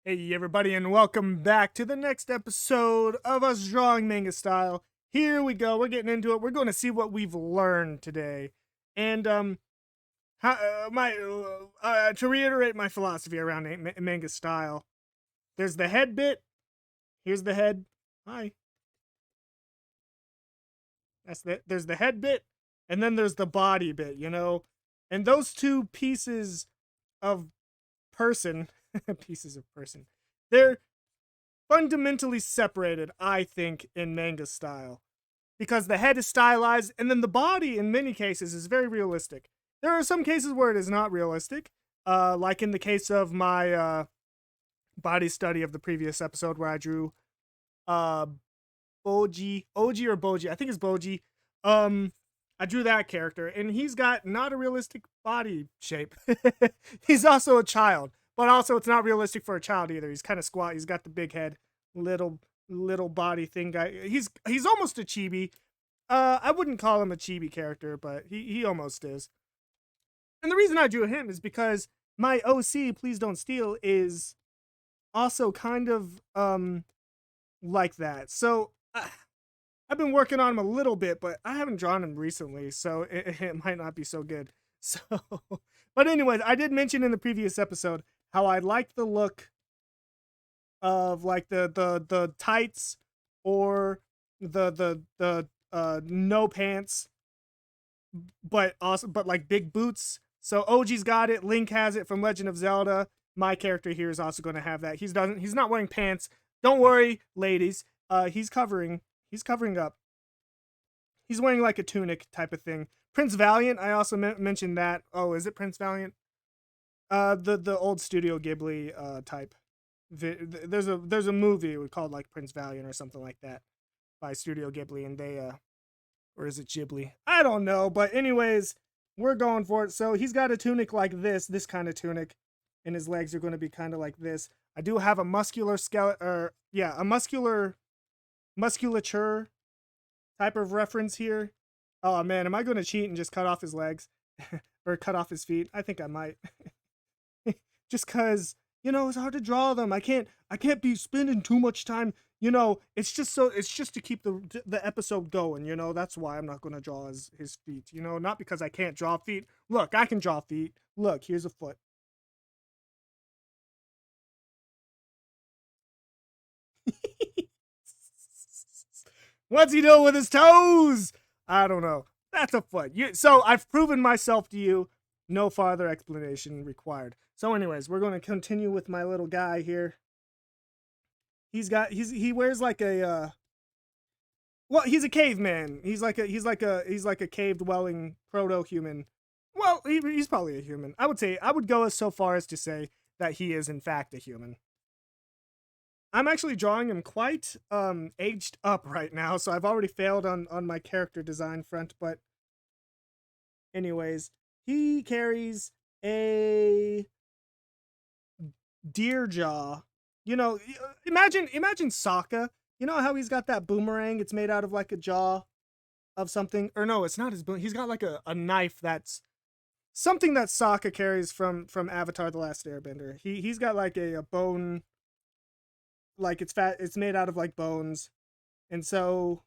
Hey everybody, and welcome back to the next episode of us drawing manga style. Here we go. We're getting into it. We're going to see what we've learned today. And to reiterate my philosophy around manga style, there's the head bit. Here's the head. Hi. There's the head bit, and then there's the body bit. And those two pieces of person, pieces of person, they're fundamentally separated, I think, in manga style. Because the head is stylized, and then the body, in many cases, is very realistic. There are some cases where it is not realistic, like in the case of my body study of the previous episode where I drew uh, Oji or Boji, I think it's Boji. I drew that character, and he's got not a realistic body shape. He's also a child, but also it's not realistic for a child either. He's kind of squat. He's got the big head, little body thing guy. He's almost a chibi. I wouldn't call him a chibi character, but he almost is. And the reason I drew him is because my OC, Please Don't Steal, is also kind of like that. So I've been working on him a little bit, but I haven't drawn him recently, so it might not be so good. So, but anyways, I did mention in the previous episode how I liked the look of like the tights or the no pants, but like big boots. So OG's got it. Link has it from Legend of Zelda. My character here is also going to have that. He's not wearing pants. Don't worry, ladies. He's covering up. He's wearing like a tunic type of thing. Prince Valiant, I also mentioned that. Oh, is it Prince Valiant? The old Studio Ghibli type. There's a movie called like Prince Valiant or something like that by Studio Ghibli, and they or is it Ghibli? I don't know, but anyways, we're going for it. So he's got a tunic like this kind of tunic, and his legs are going to be kind of like this. I do have a muscular skeleton, or yeah, a musculature type of reference here. Oh man, am I going to cheat and just cut off his legs or cut off his feet? I think I might. Just cuz it's hard to draw them. I can't be spending too much time. It's just to keep the episode going. That's why I'm not going to draw his feet. Not because I can't draw feet. Look, I can draw feet. Look, here's a foot. What's he doing with his toes? I don't know. That's a foot. So I've proven myself to you. No farther explanation required. So, anyways, we're going to continue with my little guy here. He wears like a well, he's a caveman. He's like a cave dwelling proto human. Well, he's probably a human. I would go as so far as to say that he is in fact a human. I'm actually drawing him quite aged up right now, so I've already failed on my character design front, but anyways, he carries a deer jaw. Imagine Sokka. You know how he's got that boomerang? It's made out of like a jaw of something. Or no, it's not his boom. He's got like a knife that's something that Sokka carries from Avatar: The Last Airbender. He's got like a bone, like it's fat. It's made out of like bones, and so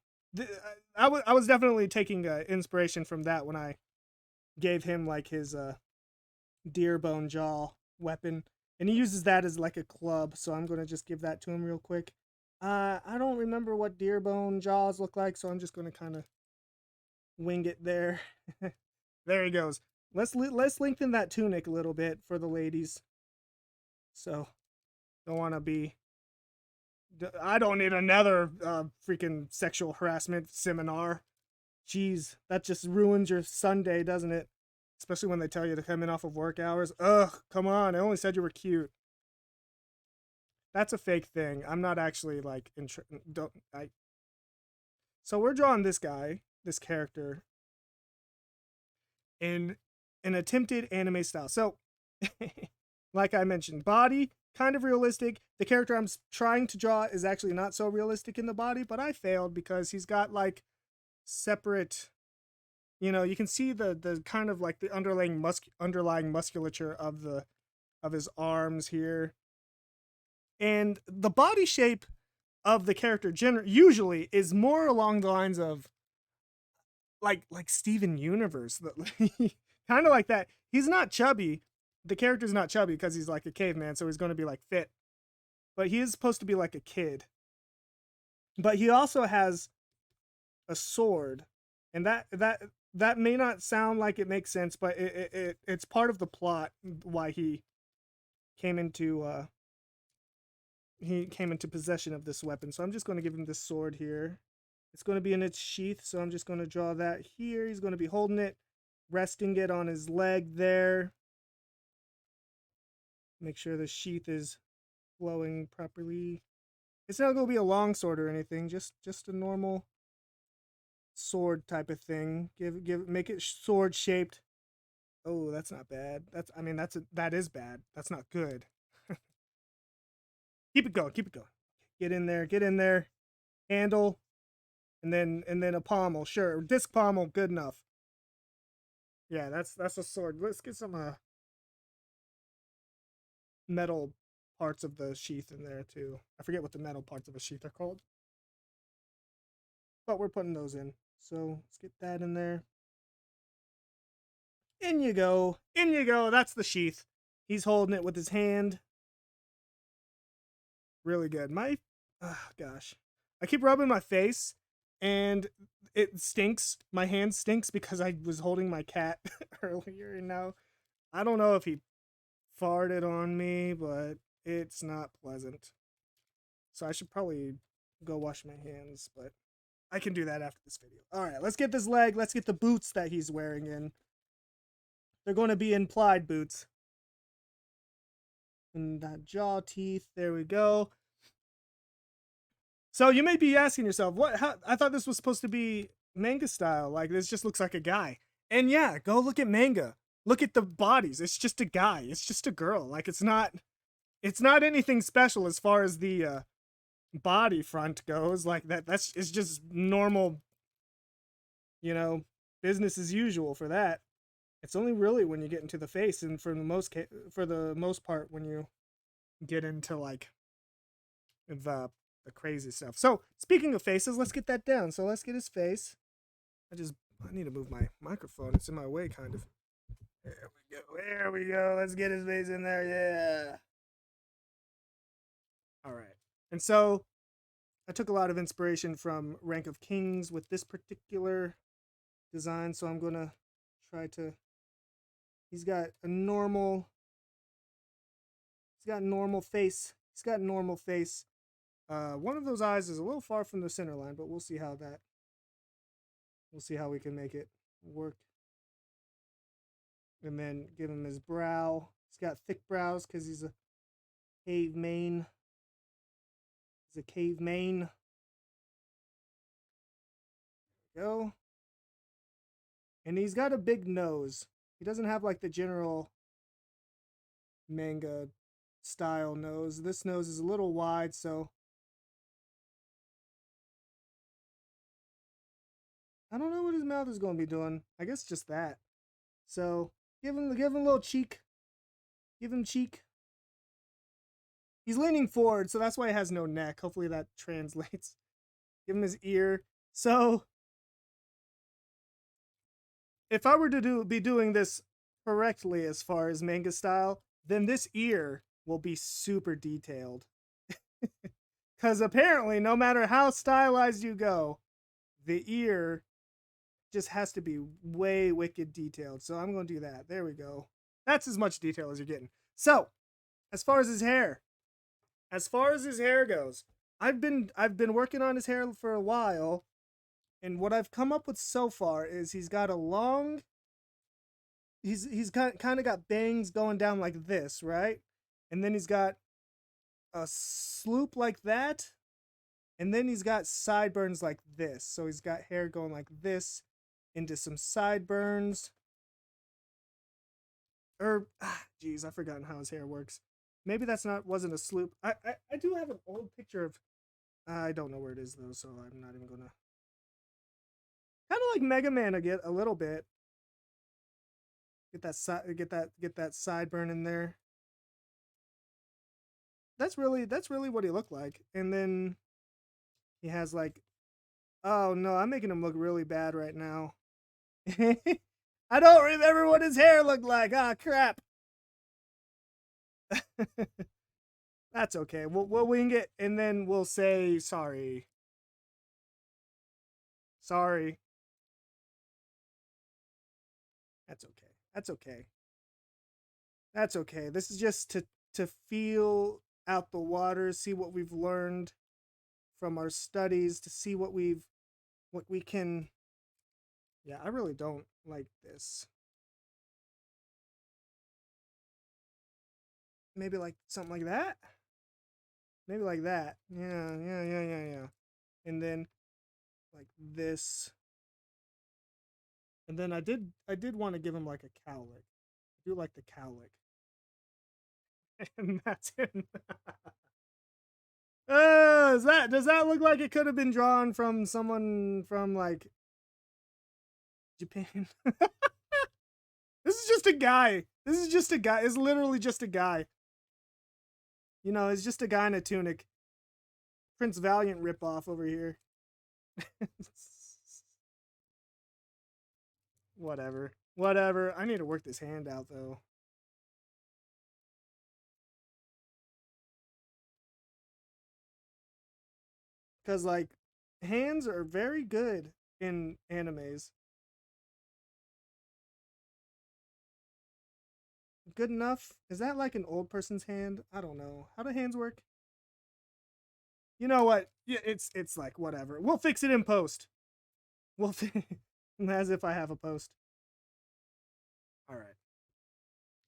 I was definitely taking inspiration from that when I gave him like his deer bone jaw weapon, and he uses that as like a club. So I'm gonna just give that to him real quick. I don't remember what deer bone jaws look like, so I'm just gonna kind of wing it there. There he goes. Let's lengthen that tunic a little bit for the ladies. So don't want to be. I don't need another freaking sexual harassment seminar. Jeez, that just ruins your Sunday, doesn't it? Especially when they tell you to come in off of work hours. Ugh, come on. I only said you were cute. That's a fake thing. I'm not actually like don't I. So we're drawing this guy, this character, in an attempted anime style. So, like I mentioned, body kind of realistic. The character I'm trying to draw is actually not so realistic in the body, but I failed because he's got like separate. You can see the kind of like the underlying musculature of his arms here. And the body shape of the character usually is more along the lines of like Steven Universe, kind of like that. He's not chubby. The character's not chubby because he's like a caveman, so he's going to be like fit. But he is supposed to be like a kid. But he also has a sword, and that may not sound like it makes sense, but it's part of the plot why came into uh he came into possession of this weapon. So I'm just going to give him this sword here. It's going to be in its sheath, so I'm just going to draw that here. He's going to be holding it, resting it on his leg there. Make sure the sheath is flowing properly. It's not going to be a long sword or anything, just a normal sword type of thing. Make it sword shaped. Oh, that's not bad. That is bad. That's not good. Keep it going. Keep it going. Get in there. Get in there. Handle, and then a pommel. Sure, disc pommel. Good enough. Yeah, that's a sword. Let's get some metal parts of the sheath in there too. I forget what the metal parts of a sheath are called, but we're putting those in. So let's get that in there. In you go. In you go. That's the sheath. He's holding it with his hand. Really good. Gosh. I keep rubbing my face and it stinks. My hand stinks because I was holding my cat earlier, and now I don't know if he farted on me, but it's not pleasant. So I should probably go wash my hands, but I can do that after this video. All right, let's get this leg. Let's get the boots that he's wearing in. They're going to be implied boots. And that jaw teeth. There we go. So you may be asking yourself, what? How, I thought this was supposed to be manga style. Like, this just looks like a guy. And yeah, go look at manga. Look at the bodies. It's just a guy. It's just a girl. Like, it's not anything special as far as the body front goes. Like it's just normal, business as usual for that. It's only really when you get into the face, and for the most part when you get into like the crazy stuff. So speaking of faces, let's get that down. So let's get his face. I need to move my microphone. It's in my way, kind of. There we go. There we go. Let's get his face in there. Yeah. All right. And so I took a lot of inspiration from Rank of Kings with this particular design. So I'm going to try to. He's got normal face. He's got normal face. One of those eyes is a little far from the center line, but we'll see how we can make it work. And then give him his brow. He's got thick brows because he's a caveman. He's a caveman. There we go. And he's got a big nose. He doesn't have like the general manga style nose. This nose is a little wide, so I don't know what his mouth is going to be doing. I guess just that. So give him a little cheek. Give him cheek. He's leaning forward, so that's why he has no neck. Hopefully that translates. Give him his ear. So if I were to be doing this correctly as far as manga style, then this ear will be super detailed. Because apparently, no matter how stylized you go, the ear just has to be way wicked detailed. So I'm going to do that. There we go. That's as much detail as you're getting. So, as far as his hair goes, I've been working on his hair for a while, and what I've come up with so far is he's got kind of got bangs going down like this, right? And then he's got a sloop like that, and then he's got sideburns like this. So he's got hair going like this into some sideburns. Geez, I've forgotten how his hair works. Maybe wasn't a sloop. I do have an old picture of. I don't know where it is though, so I'm not even gonna. Kind of like Mega Man a little bit. Get that sideburn in there. that's really what he looked like. And then he has like, oh no, I'm making him look really bad right now. I don't remember what his hair looked like. Ah, crap. That's okay. We'll wing it, and then we'll say sorry. Sorry. That's okay. That's okay. That's okay. This is just to feel out the water, see what we've learned from our studies, to see what we can. Yeah, I really don't like this. Maybe like something like that. Maybe like that. Yeah. And then like this. And then I did want to give him like a cowlick. I do like the cowlick. And that's him. Is that does that look like it could have been drawn from someone from like Japan? This is just a guy. This is just a guy. It's literally just a guy. You know, it's just a guy in a tunic. Prince Valiant ripoff over here. Whatever. Whatever. I need to work this hand out though. Cause like hands are very good in animes. Good enough? Is that like an old person's hand? I don't know. How do hands work? You know what? Yeah, it's like whatever. We'll fix it in post. We'll as if I have a post. All right.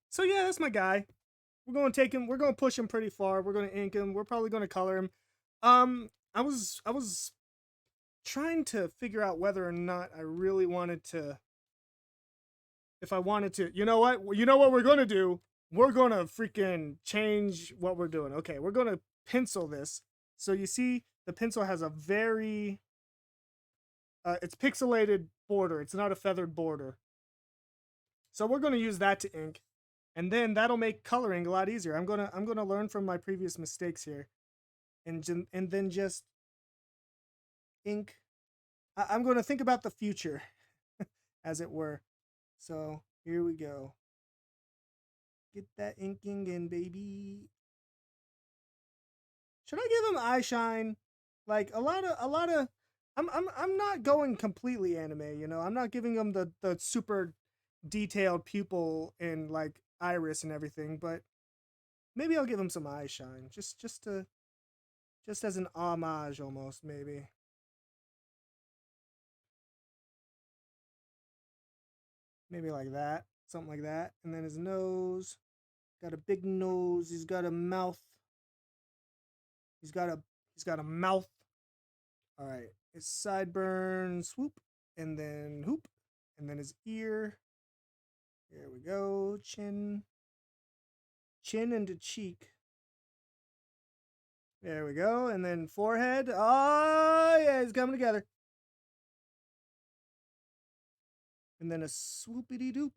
So yeah, that's my guy. We're going to take him. We're going to push him pretty far. We're going to ink him. We're probably going to color him. I was trying to figure out whether or not I really wanted to. If I wanted to, you know what? You know what we're going to do? We're going to freaking change what we're doing. Okay, we're going to pencil this. So you see, the pencil has a very it's pixelated border. It's not a feathered border. So we're going to use that to ink, and then that'll make coloring a lot easier. I'm gonna learn from my previous mistakes here, and then just ink. I'm going to think about the future, as it were. So here we go. Get that inking in, baby. Should I give him eye shine? Like a lot of. I'm not going completely anime. You know, I'm not giving him the super detailed pupil and like iris and everything, but maybe I'll give him some eye shine, just as an homage almost, maybe. Maybe like that, something like that. And then his nose, got a big nose. He's got a mouth. He's got a he's got a mouth. All right, his sideburns, swoop, and then hoop, and then his ear. There we go. Chin into cheek. There we go. And then forehead. Oh, yeah, it's coming together. And then a swoopity doop.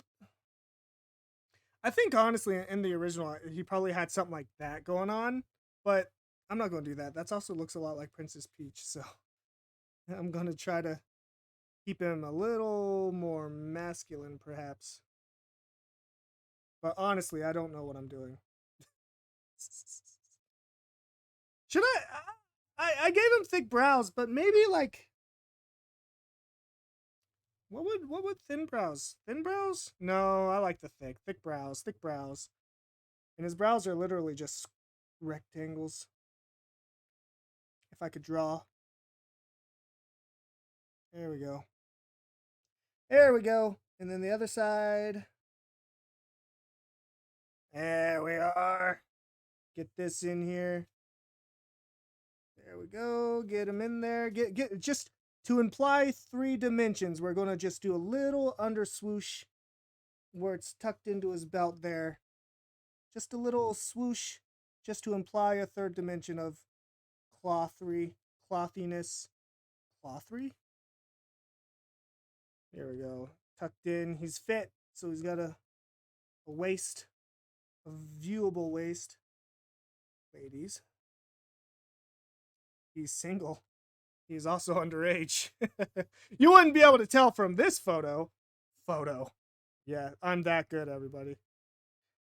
I think honestly, in the original, he probably had something like that going on, but I'm not going to do that. That also looks a lot like Princess Peach, so I'm going to try to keep him a little more masculine, perhaps. But honestly, I don't know what I'm doing. Should I gave him thick brows, but maybe like what would thin brows? Thin brows? No, I like the thick brows, thick brows. And his brows are literally just rectangles. If I could draw. There we go. There we go. And then the other side. There we are. Get this in here. There we go. Get him in there. Get just to imply 3 dimensions. We're gonna just do a little under swoosh where it's tucked into his belt there. Just a little swoosh, just to imply a 3rd dimension of clothiness. Clothery? There we go. Tucked in. He's fit, so he's got a waist, a viewable waist. ladies. He's single. He's also underage. You wouldn't be able to tell from this photo. Yeah, I'm that good, everybody.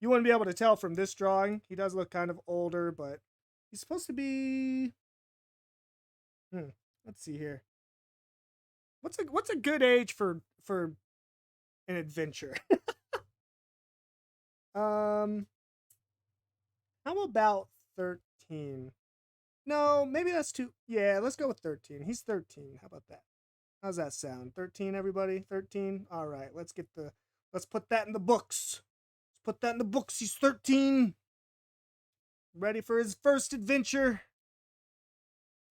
You wouldn't be able to tell from this drawing. He does look kind of older, but he's supposed to be. Let's see here. What's a good age for an adventure? How about 13? No, maybe that's too. Yeah, let's go with 13. He's 13. How about that? How's that sound? 13, everybody? 13? All right, let's put that in the books. Let's put that in the books. He's 13. Ready for his first adventure.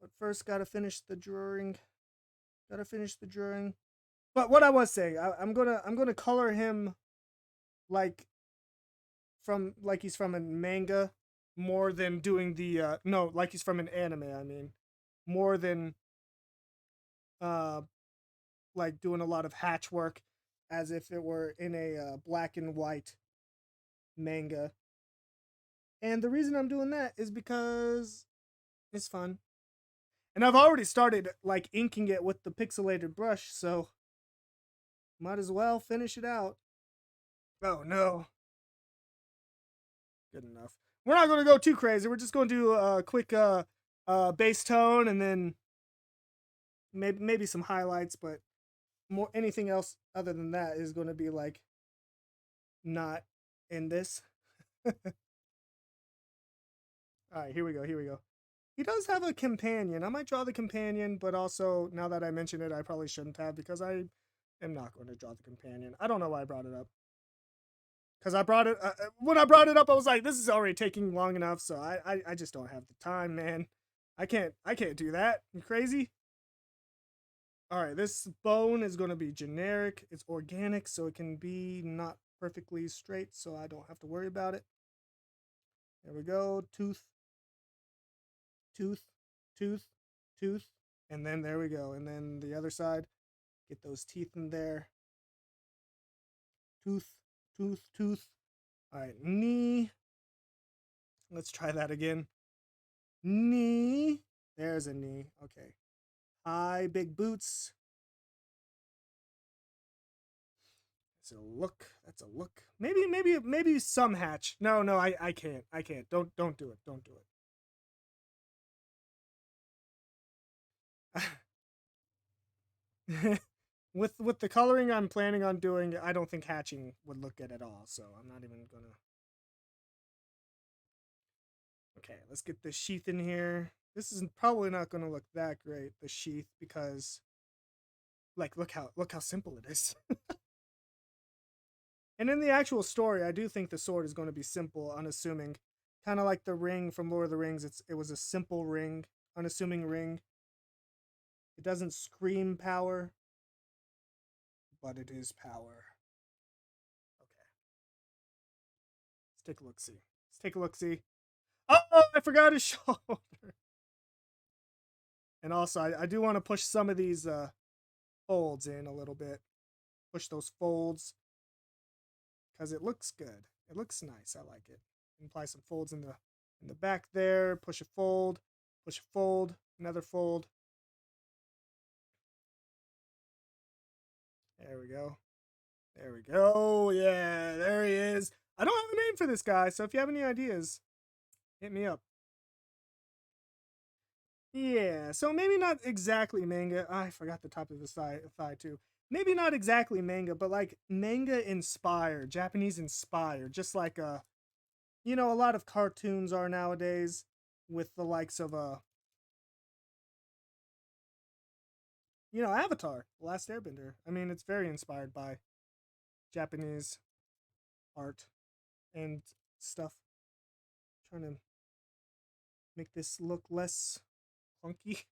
But first, gotta finish the drawing. But what I was saying, I'm gonna color him like he's from a manga more than doing the no, like he's from an anime, I mean. More than like doing a lot of hatch work as if it were in a black and white manga. And the reason I'm doing that is because it's fun. And I've already started like inking it with the pixelated brush, so might as well finish it out. Oh no. Good enough. We're not going to go too crazy. We're just going to do a quick bass tone and then maybe some highlights, but more anything else other than that is going to be like not in this. All right, here we go. He does have a companion. I might draw the companion, but also now that I mention it, I probably shouldn't have because I am not going to draw the companion. I don't know why I brought it up. Because I brought it when I brought it up, I was like, this is already taking long enough, so I just don't have the time, man. I can't do that. You crazy? All right, this bone is going to be generic. It's organic, so it can be not perfectly straight, so I don't have to worry about it. There we go. Tooth, and then there we go. And then the other side, get those teeth in there. Tooth. All right, knee. Let's try that again. Knee. There's a knee. Okay. High, big boots. That's a look. Maybe some hatch. No, I can't. Don't do it. Don't do it. With the coloring I'm planning on doing, I don't think hatching would look good at all. So I'm not even gonna. Okay, let's get the sheath in here. This is probably not gonna look that great, the sheath, because like look how simple it is. And in the actual story, I do think the sword is going to be simple, unassuming. Kind of like the ring from Lord of the Rings. It was a simple ring, unassuming ring. It doesn't scream power, but it is power. Okay. Let's take a look-see. Oh, I forgot his shoulder. And also, I do want to push some of these folds in a little bit. Push those folds. Because it looks good. It looks nice. I like it. Apply some folds in the back there. Push a fold. Another fold. There we go. Yeah, there he is. I don't have a name for this guy, so if you have any ideas, hit me up. Yeah, so maybe not exactly manga. I forgot the top of his thigh too. Maybe not exactly manga, but like manga inspired, Japanese inspired, just like a lot of cartoons are nowadays with the likes of Avatar, The Last Airbender. I mean, it's very inspired by Japanese art and stuff. Trying to make this look less clunky.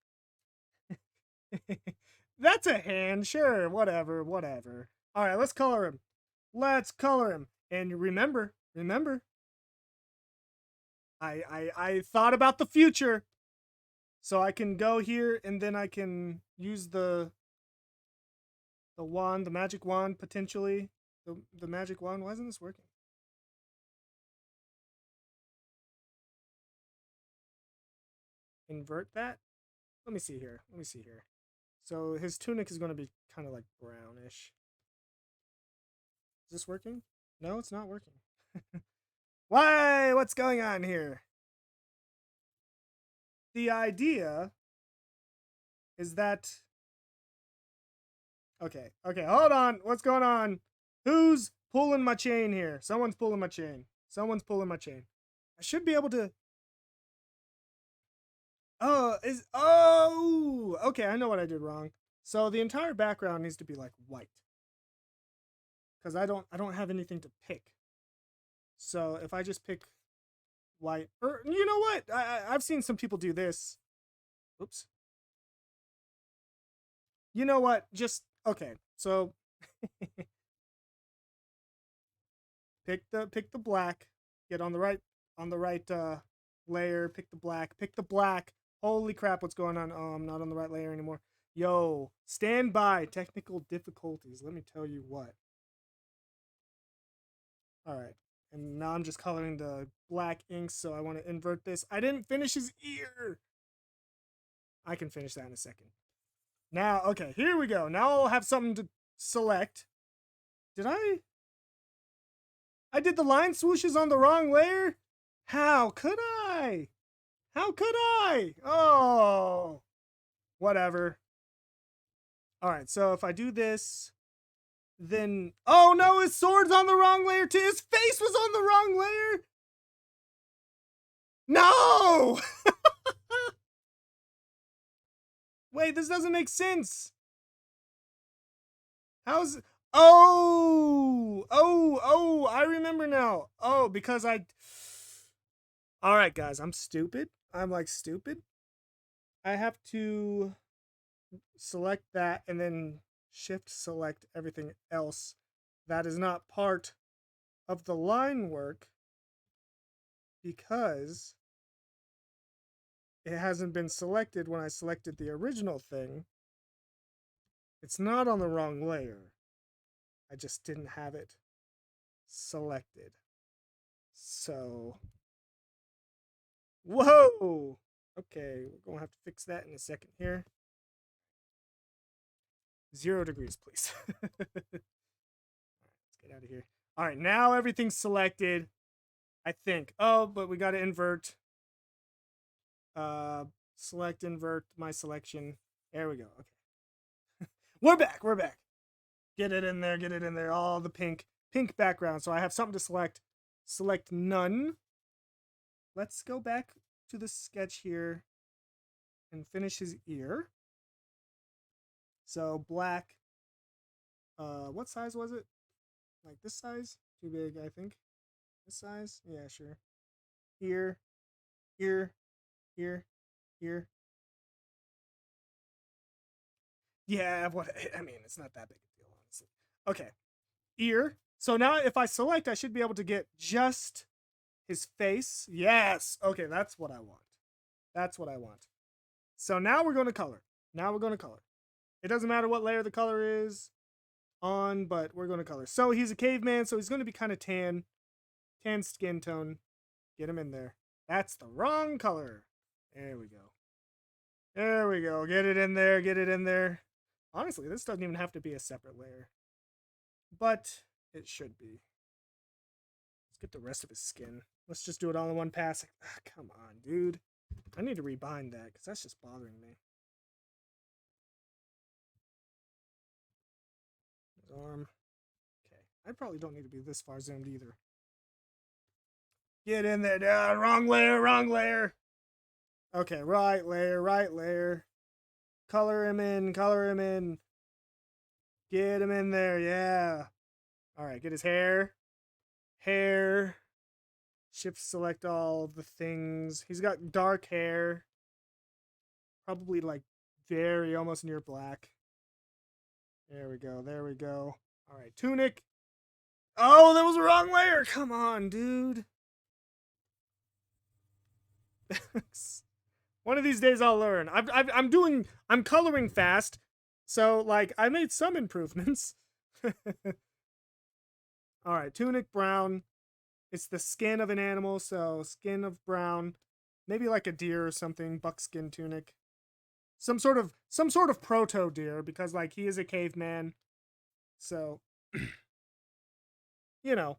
That's a hand, sure, whatever. All right, let's color him. And remember, I thought about the future, so I can go here and then I can use the wand, the magic wand potentially. The magic wand. Why isn't this working? invert that. Let me see here. So his tunic is going to be kind of like brownish. Is this working? No, it's not working. Why? What's going on here? The idea is that... Okay, hold on. What's going on? Who's pulling my chain here? Someone's pulling my chain. I should be able to... Oh, okay, I know what I did wrong. So the entire background needs to be like white. Because I don't have anything to pick. So if I just pick white, or you know what? I've seen some people do this. Oops. You know what? Just okay. So pick the black. Get on the right layer. Pick the black. Holy crap! What's going on? Oh, I'm not on the right layer anymore. Yo, stand by. Technical difficulties. Let me tell you what. All right. And now I'm just coloring the black ink, so I want to invert this. I didn't finish his ear. I can finish that in a second. Now, okay, here we go. Now I'll have something to select. Did I did the line swooshes on the wrong layer? How could I? Oh, whatever. All right, so if I do this, then... Oh no, his sword's on the wrong layer too. His face was on the wrong layer. No! Wait, this doesn't make sense. How's... Oh, I remember now. Oh, because I... All right, guys, I'm stupid. I'm like stupid. I have to select that and then shift select everything else that is not part of the line work because it hasn't been selected when I selected the original thing. It's not on the wrong layer. I just didn't have it selected. So, whoa! Okay, we're going to have to fix that in a second here. 0 degrees, please. Let's get out of here. All right, now everything's selected, I think. Oh, but we got to invert. Select, invert my selection. There we go. Okay. We're back. Get it in there. All the pink background. So I have something to select. Select none. Let's go back to the sketch here and finish his ear. So black. What size was it? Like this size? Too big, I think. This size? Yeah, sure. Ear. Yeah, I mean, it's not that big a deal, honestly. Okay. Ear. So now if I select, I should be able to get just his face. Yes. Okay, that's what I want. So now we're going to color. It doesn't matter what layer the color is on, but we're going to color. So he's a caveman, so he's going to be kind of tan skin tone. Get him in there. That's the wrong color. There we go. Get it in there. Honestly, this doesn't even have to be a separate layer. But it should be. Let's get the rest of his skin. Let's just do it all in one pass. Come on, dude. I need to rebind that because that's just bothering me. His arm. Okay. I probably don't need to be this far zoomed either. Get in there. Wrong layer. Okay, right layer. Color him in. Get him in there, yeah. All right, get his hair. Shift select all the things. He's got dark hair. Probably like very almost near black. There we go. All right, tunic. Oh, that was the wrong layer. Come on, dude. One of these days I'll learn. I'm coloring fast. So like I made some improvements. All right, tunic brown. It's the skin of an animal, so skin of brown. Maybe like a deer or something, buckskin tunic. Some sort of proto deer, because like he is a caveman. So, you know.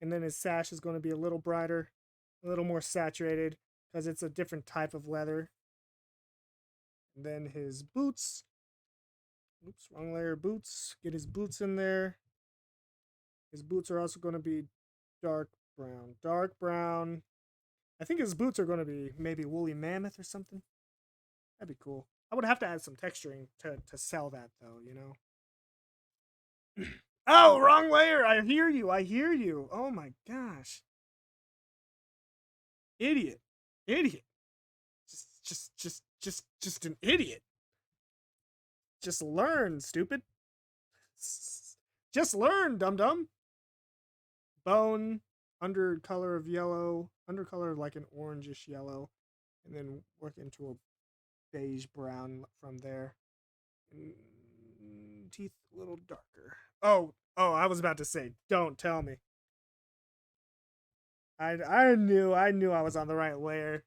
And then his sash is going to be a little brighter, a little more saturated because it's a different type of leather. And then his boots. Oops, wrong layer boots. Get his boots in there. His boots are also going to be dark brown. Dark brown. I think his boots are going to be maybe woolly mammoth or something. That'd be cool. I would have to add some texturing to sell that though, you know? Oh, wrong layer. I hear you. I hear you. Oh my gosh. Idiot. Idiot. Just an idiot. Just learn, stupid. Just learn, dum dum. Bone, undercolor of yellow, undercolor of like an orangish yellow, and then work into a beige brown from there. Teeth a little darker. Oh, I was about to say, don't tell me. I knew I was on the right layer.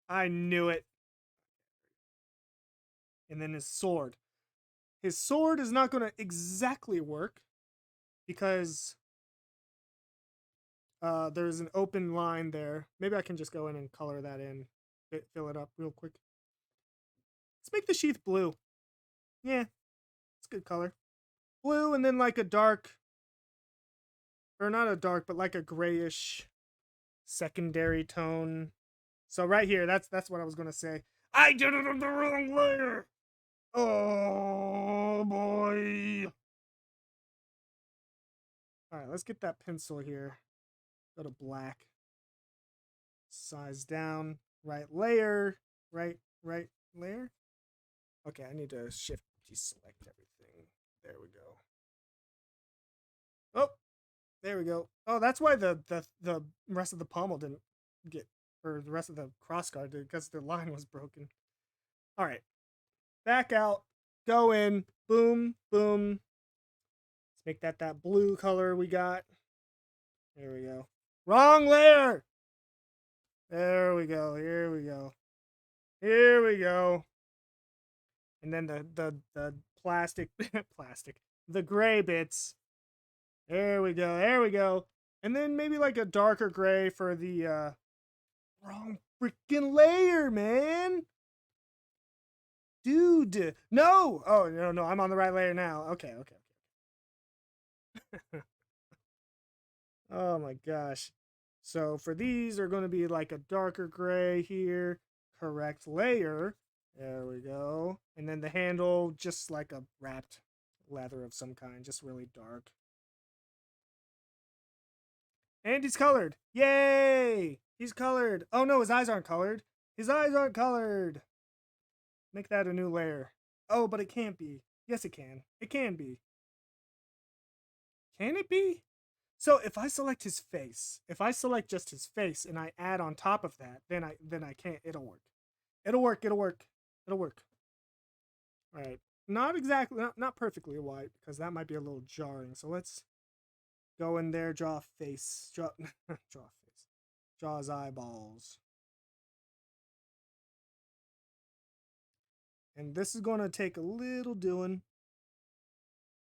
I knew it. And then his sword. His sword is not going to exactly work because there's an open line there. Maybe I can just go in and color that in, fill it up real quick. Let's make the sheath blue. Yeah, it's a good color. Blue, and then like a dark, or not a dark, but like a grayish secondary tone. So right here, that's what I was gonna say. I did it on the wrong layer. Oh boy. All right, let's get that pencil here. Go to black. Size down. Right layer. Right layer. Okay, I need to shift deselect everything. There we go. Oh, there we go. Oh, that's why the rest of the pommel didn't get, or the rest of the cross guard did, because the line was broken. All right, back out, go in, boom, boom. Let's make that blue color we got. There we go. Wrong layer. There we go. Here we go. Here we go. And then the plastic plastic, the gray bits. There we go. There we go. And then maybe like a darker gray for the wrong freaking layer, man. Dude. No. Oh, no, I'm on the right layer now. Okay. Oh my gosh. So for these are going to be like a darker gray here. Correct layer. There we go. And then the handle, just like a wrapped leather of some kind, just really dark. And he's colored. Yay! He's colored. Oh no, his eyes aren't colored. His eyes aren't colored. Make that a new layer. Oh, but it can't be. Yes, it can. It can be. Can it be? So if I select his face, if I select just his face and I add on top of that, then I can't. It'll work. It'll work. It'll work. It'll work. All right. Not exactly, not perfectly white, because that might be a little jarring. So let's go in there, draw a face, draw draw a face, draw his eyeballs. And this is going to take a little doing,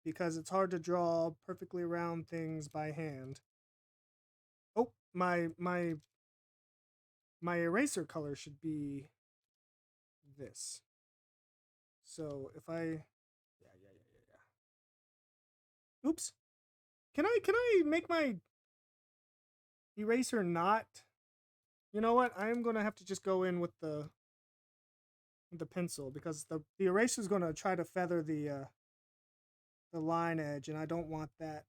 because it's hard to draw perfectly round things by hand. Oh, my eraser color should be this. So if I, yeah. Oops. Can I make my eraser not? You know what? I am gonna have to just go in with the pencil, because the eraser is gonna try to feather the line edge, and I don't want that.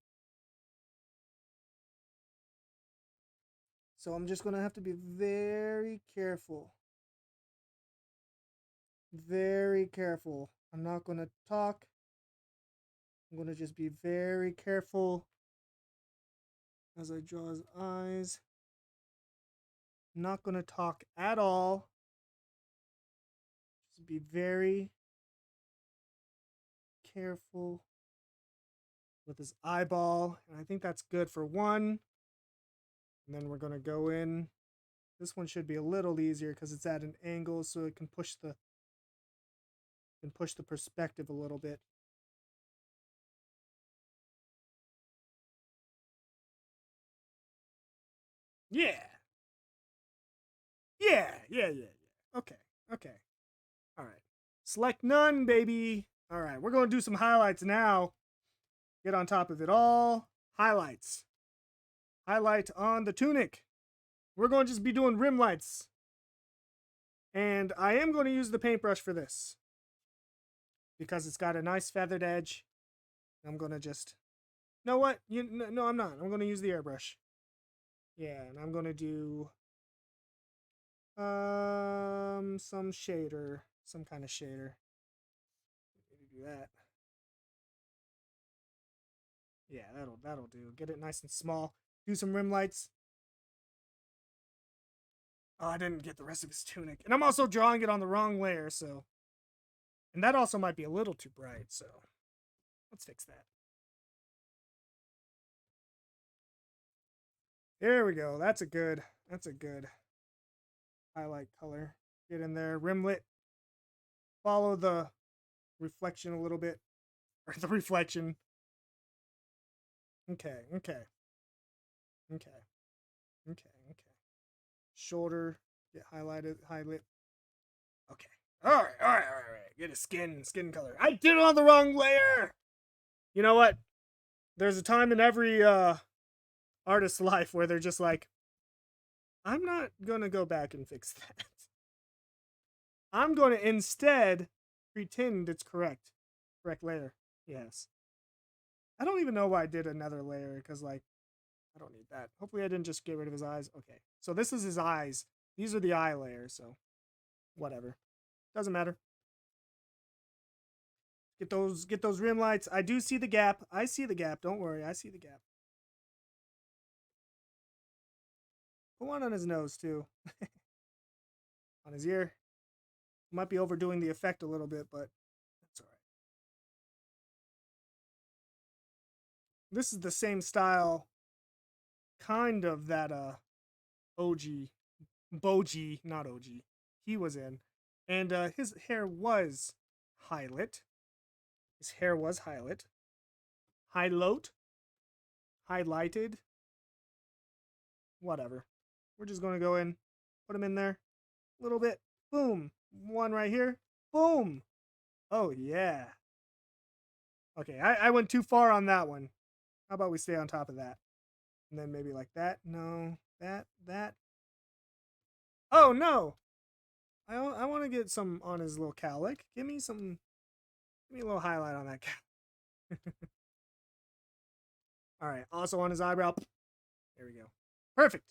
So I'm just gonna have to be very careful. Very careful. I'm not gonna talk. I'm gonna just be very careful as I draw his eyes. I'm not gonna talk at all. Just be very careful with his eyeball. And I think that's good for one. And then we're gonna go in This one should be a little easier because it's at an angle, so it can push the perspective a little bit. Yeah. Yeah. Okay. All right. Select none, baby. All right. We're going to do some highlights now. Get on top of it all. Highlights. Highlight on the tunic. We're going to just be doing rim lights. And I am going to use the paintbrush for this, because it's got a nice feathered edge. I'm going to just... No, what? No, I'm not. I'm going to use the airbrush. Yeah, and I'm going to do... some shader. Some kind of shader. Do that. Yeah, that'll do. Get it nice and small. Do some rim lights. Oh, I didn't get the rest of his tunic. And I'm also drawing it on the wrong layer, so... And that also might be a little too bright, so... Let's fix that. There we go. That's a good highlight color. Get in there. Rimlet. Follow the reflection a little bit. Or the reflection. Okay. Shoulder. Get highlighted. Highlight. Okay. Alright. Get a skin color. I did it on the wrong layer! You know what? There's a time in every artist's life where they're just like, I'm not gonna go back and fix that. I'm gonna instead pretend it's correct. Correct layer. Yes. I don't even know why I did another layer, because, like, I don't need that. Hopefully I didn't just get rid of his eyes. Okay. So this is his eyes. These are the eye layers, so whatever. Doesn't matter. Get those rim lights. I do see the gap. I see the gap. Don't worry. I see the gap. Put one on his nose, too. On his ear. Might be overdoing the effect a little bit, but that's all right. This is the same style, kind of, that Boji, not OG, he was in. And his hair was highlight. Highlighted. Whatever. We're just going to go in, put him in there a little bit. Boom. One right here. Boom. Oh, yeah. Okay, I went too far on that one. How about we stay on top of that? And then maybe like that. No. That. Oh, no. I want to get some on his little cowlick. Give me a little highlight on that cow. All right. Also on his eyebrow. There we go. Perfect.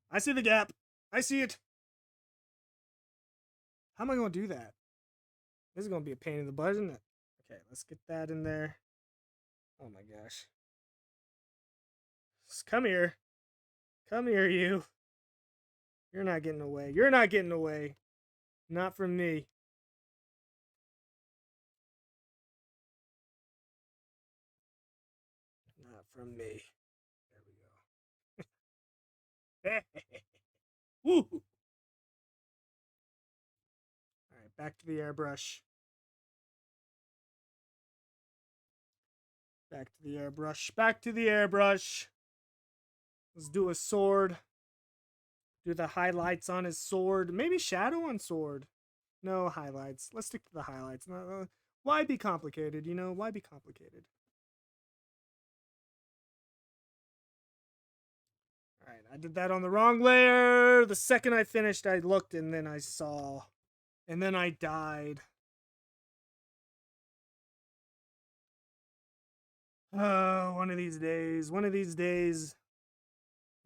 I see the gap. I see it. How am I going to do that? This is going to be a pain in the butt, isn't it? Okay, let's get that in there. Oh my gosh. Just come here. Come here, you. You're not getting away. Not from me. Not from me. There we go. Woo! Alright, back to the airbrush. Back to the airbrush. Let's do a sword. Do the highlights on his sword. Maybe shadow on sword. No highlights. Let's stick to the highlights. Why be complicated, Why be complicated? Alright, I did that on the wrong layer. The second I finished, I looked and then I saw. And then I died. Oh, one of these days.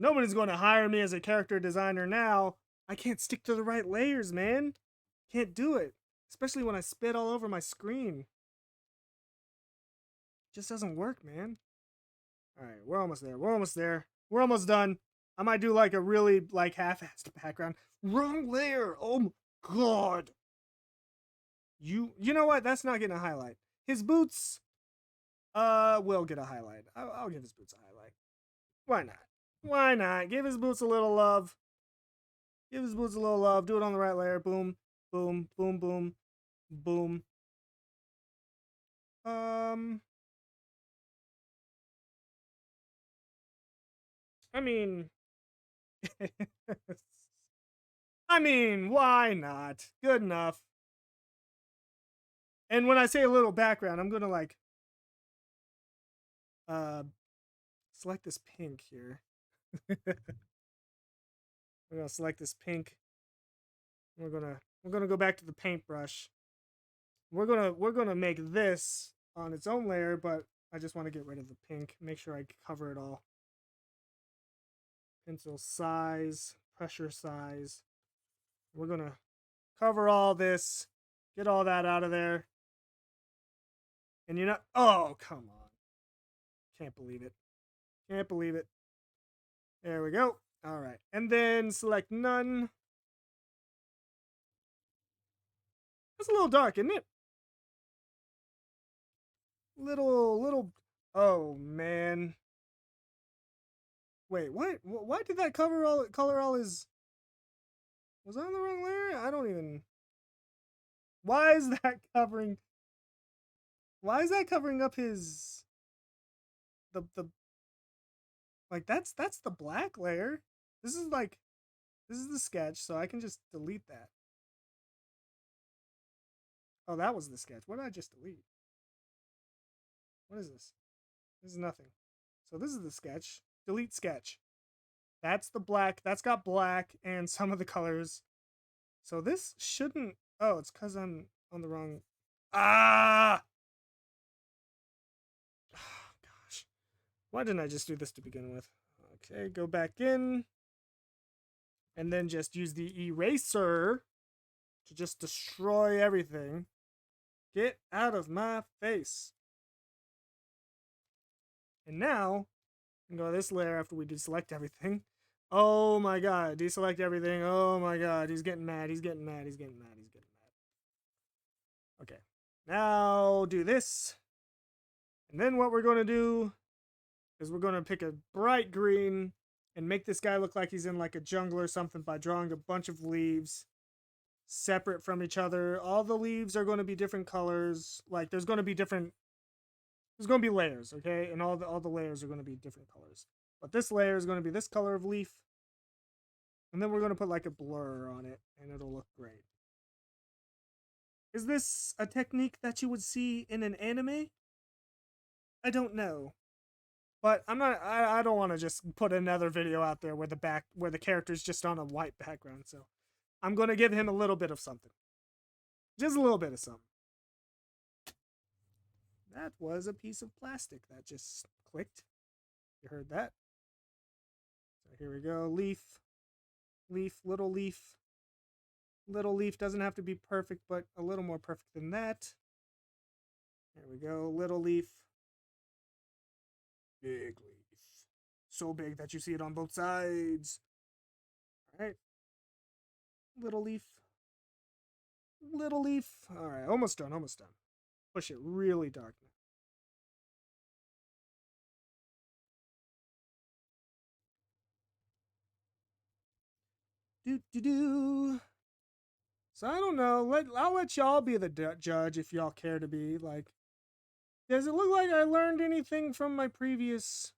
Nobody's going to hire me as a character designer now. I can't stick to the right layers, man. Can't do it. Especially when I spit all over my screen. It just doesn't work, man. Alright, we're almost there. We're almost done. I might do like a really half-assed background. Wrong layer. Oh my god. You know what? That's not getting a highlight. His boots will get a highlight. I'll give his boots a highlight. Why not? Why not? Give his boots a little love. Give his boots a little love. Do it on the right layer. Boom, boom, boom, boom, boom. Um, I mean, I mean, why not? Good enough. And when I say a little background, I'm gonna like uh select this pink here. We're gonna select this pink. We're gonna go back to the paintbrush. We're gonna make this on its own layer, but I just want to get rid of the pink. Make sure I cover it all. Pencil size, pressure size. We're gonna cover all this, get all that out of there. And you're not. Oh, come on! Can't believe it. Can't believe it. There we go. All right, and then select none. That's a little dark, isn't it? Little. Oh man. Wait, what? Why did that color all his? Was I on the wrong layer? I don't even. Why is that covering? Why is that covering up his? The like that's the black layer. This is like this is the sketch, so I can just delete that. Oh, that was the sketch. What did I just delete? What is this? This is nothing. So this is the sketch. Delete sketch. That's the black. That's got black and some of the colors. So this shouldn't. Oh, it's because I'm on the wrong. Ah! Oh, gosh. Why didn't I just do this to begin with? Okay, go back in. And then just use the eraser to just destroy everything. Get out of my face. And now, we can go to this layer after we deselect everything. Oh my god, deselect everything. Oh my god, he's getting mad. He's getting mad. He's getting mad. He's getting mad. Okay. Now do this. And then what we're going to do is we're going to pick a bright green and make this guy look like he's in like a jungle or something by drawing a bunch of leaves separate from each other. All the leaves are going to be different colors. Like there's going to be layers, okay? And all the layers are going to be different colors. But this layer is going to be this color of leaf. And then we're going to put like a blur on it and it'll look great. Is this a technique that you would see in an anime? I don't know. But I don't want to just put another video out there where the character's just on a white background. So I'm going to give him a little bit of something. Just a little bit of something. That was a piece of plastic that just clicked. You heard that? So here we go. Leaf, little leaf. Little leaf doesn't have to be perfect, but a little more perfect than that. There we go. Little leaf. Big leaf. So big that you see it on both sides. All right. Little leaf. Little leaf. All right. Almost done. Almost done. Push it really dark. Do. So I don't know. I'll let y'all be the judge if y'all care to be. Like, does it look like I learned anything from my previous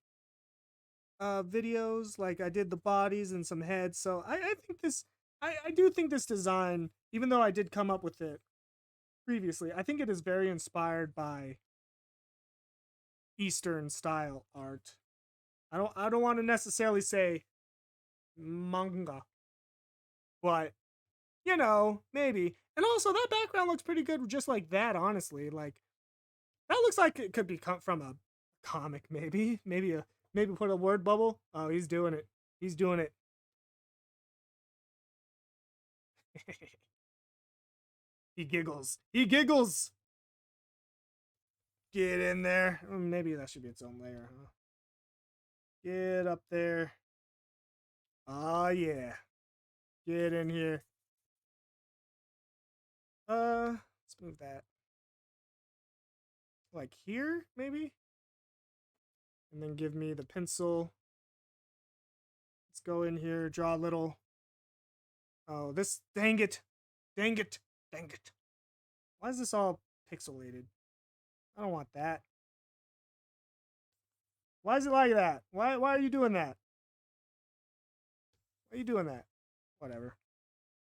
videos? Like I did the bodies and some heads. So I think this. I do think this design, even though I did come up with it previously, I think it is very inspired by Eastern style art. I don't want to necessarily say manga, but you know, maybe. And also that background looks pretty good just like that, honestly. Like that looks like it could be from a comic, maybe. Maybe put a word bubble. Oh, he's doing it. He's doing it. He giggles. He giggles. Get in there. Maybe that should be its own layer, huh? Get up there. Oh yeah. Get in here. Let's move that. Like here, maybe? And then give me the pencil. Let's go in here, draw a little. Oh, this, dang it. Dang it. Dang it. Why is this all pixelated? I don't want that. Why is it like that? Why are you doing that? Why are you doing that? Whatever.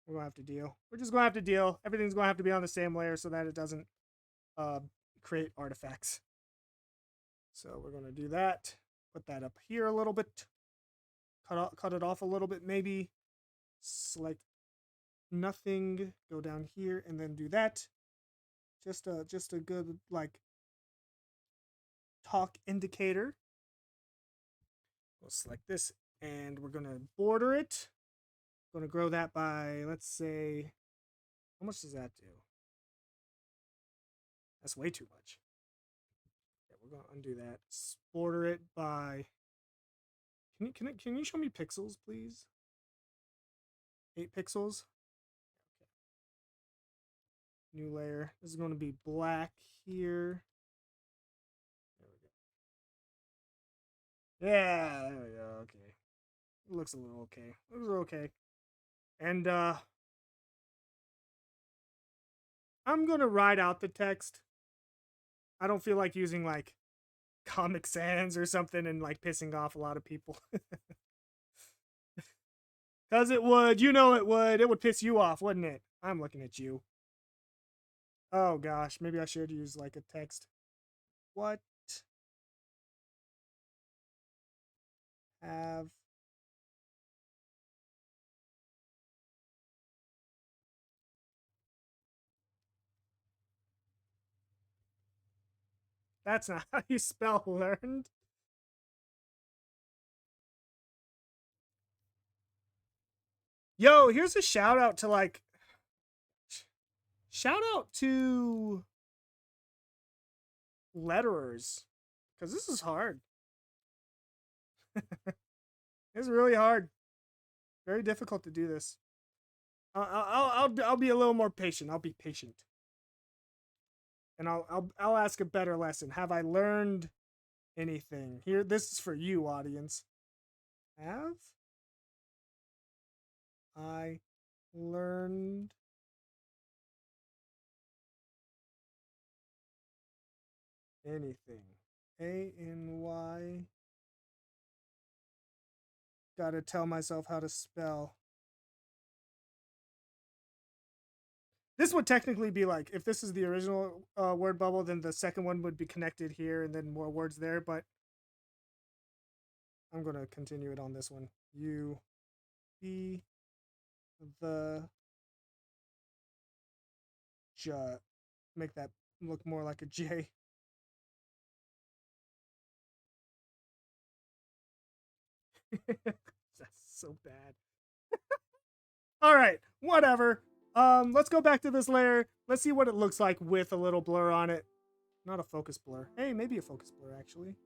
We're gonna have to deal. We're just gonna have to deal. Everything's gonna have to be on the same layer so that it doesn't create artifacts. So we're gonna do that. Put that up here a little bit. Cut it off a little bit, maybe. Select nothing. Go down here and then do that. Just a good like talk indicator. We'll select this and we're gonna border it. Gonna grow that by, let's say, how much does that do? That's way too much. Yeah, we're gonna undo that. Border it by. Can you show me pixels, please? 8 pixels. Okay. New layer. This is going to be black here. There we go. Yeah, there we go. Okay. It looks a little okay. Looks okay. And I'm gonna write out the text. I don't feel like using like Comic Sans or something and like pissing off a lot of people. Cause it would, you know it would. It would piss you off, wouldn't it? I'm looking at you. Oh gosh, maybe I should use like a text. What have That's not how you spell learned. Yo, here's a shout out to like shout out to letterers, because this is hard. It's really hard. Very difficult to do this. I'll be a little more patient. I'll be patient, and I'll ask a better lesson. Have I learned anything here? This is for you, audience. Have I learned anything? A-N-Y. Gotta tell myself how to spell. This would technically be like, if this is the original word bubble, then the second one would be connected here and then more words there, but I'm going to continue it on this one. You be the J. Make that look more like a J. That's so bad. All right, whatever. Let's go back to this layer. Let's see what it looks like with a little blur on it. Not a focus blur. Hey, maybe a focus blur, actually.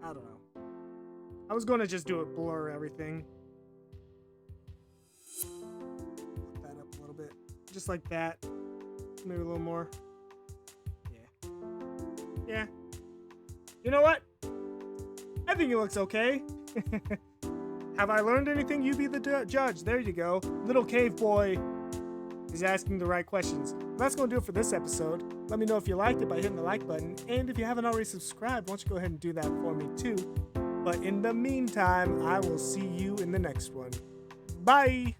I don't know. I was going to just do it blur everything. Put that up a little bit. Just like that. Maybe a little more. Yeah. Yeah. You know what? I think it looks okay. Have I learned anything? You be the judge. There you go. Little cave boy is asking the right questions. That's going to do it for this episode. Let me know if you liked it by hitting the like button. And if you haven't already subscribed, why don't you go ahead and do that for me too. But in the meantime, I will see you in the next one. Bye!